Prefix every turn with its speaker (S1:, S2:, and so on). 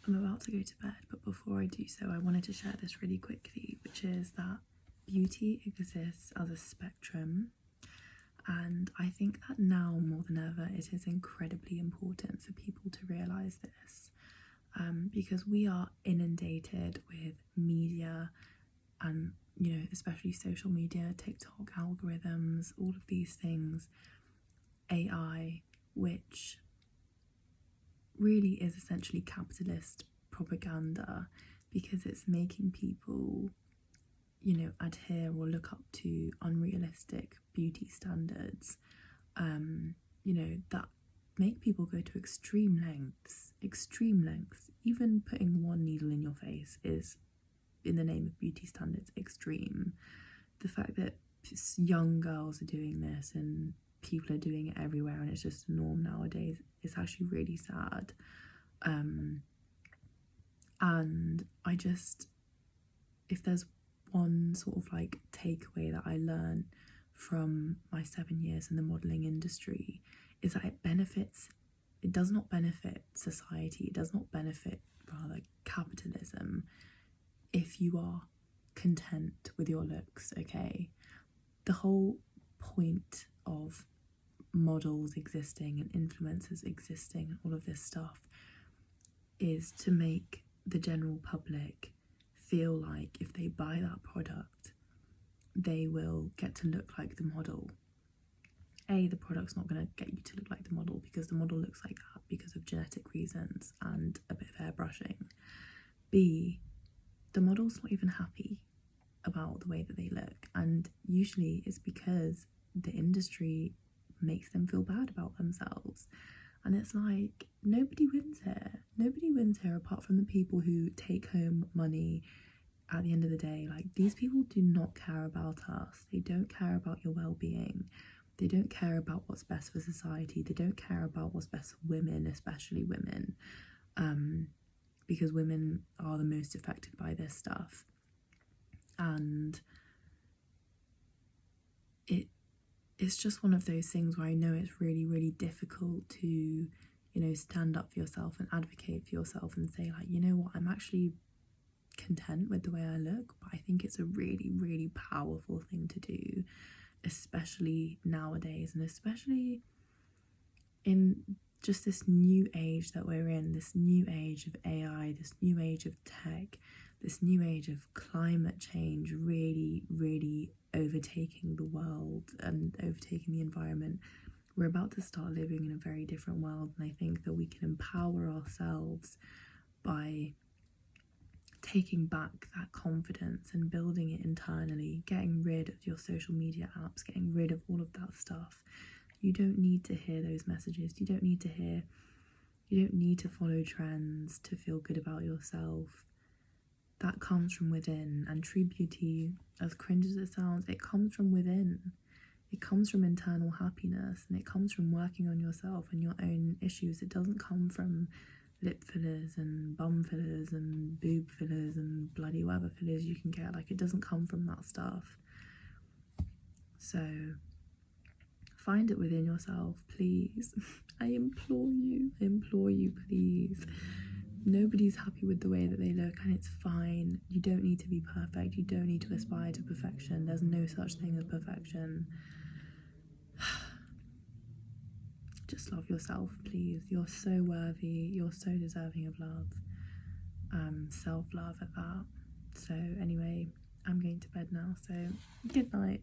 S1: I'm about to go to bed, but before I do so, I wanted to share this really quickly, which is that beauty exists as a spectrum. And I think that now more than ever, it is incredibly important for people to realize this, because we are inundated with media and, especially social media, TikTok algorithms, all of these things, AI, which really is essentially capitalist propaganda because it's making people, adhere or look up to unrealistic beauty standards, that make people go to extreme lengths. Even putting one needle in your face is, in the name of beauty standards, extreme. The fact that young girls are doing this and people are doing it everywhere and it's just a norm nowadays is actually really sad. And if there's one sort of like takeaway that I learned from my 7 years in the modelling industry, is that it does not benefit society, it does not benefit rather capitalism if you are content with your looks, okay? The whole point of models existing and influencers existing and all of this stuff is to make the general public feel like if they buy that product, they will get to look like the model. A, the product's not going to get you to look like the model because the model looks like that because of genetic reasons and a bit of airbrushing. B, the model's not even happy about the way that they look, and usually it's because the industry makes them feel bad about themselves. And it's like, nobody wins here apart from the people who take home money at the end of the day. Like, these people do not care about us, they don't care about your well-being, they don't care about what's best for society, they don't care about what's best for women, especially women, because women are the most affected by this stuff. And it's just one of those things where I know it's really, really difficult to, stand up for yourself and advocate for yourself and say, like, you know what, I'm actually content with the way I look. But I think it's a really, really powerful thing to do, especially nowadays, and especially in just this new age that we're in, this new age of AI, this new age of tech, this new age of climate change really, really overtaking the world and overtaking the environment. We're about to start living in a very different world, and I think that we can empower ourselves by taking back that confidence and building it internally, getting rid of your social media apps, getting rid of all of that stuff. You don't need to hear those messages. You don't need to follow trends to feel good about yourself. That comes from within, and true beauty, as cringe as it sounds, it comes from within. It comes from internal happiness, and it comes from working on yourself and your own issues. It doesn't come from lip fillers and bum fillers and boob fillers and bloody whatever fillers you can get. Like, it doesn't come from that stuff. So find it within yourself, please. I implore you, please. Nobody's happy with the way that they look, and it's fine. You don't need to be perfect. You don't need to aspire to perfection. There's no such thing as perfection. Just love yourself, please. You're so worthy. You're so deserving of love. Self-love at that. So anyway, I'm going to bed now, so good night.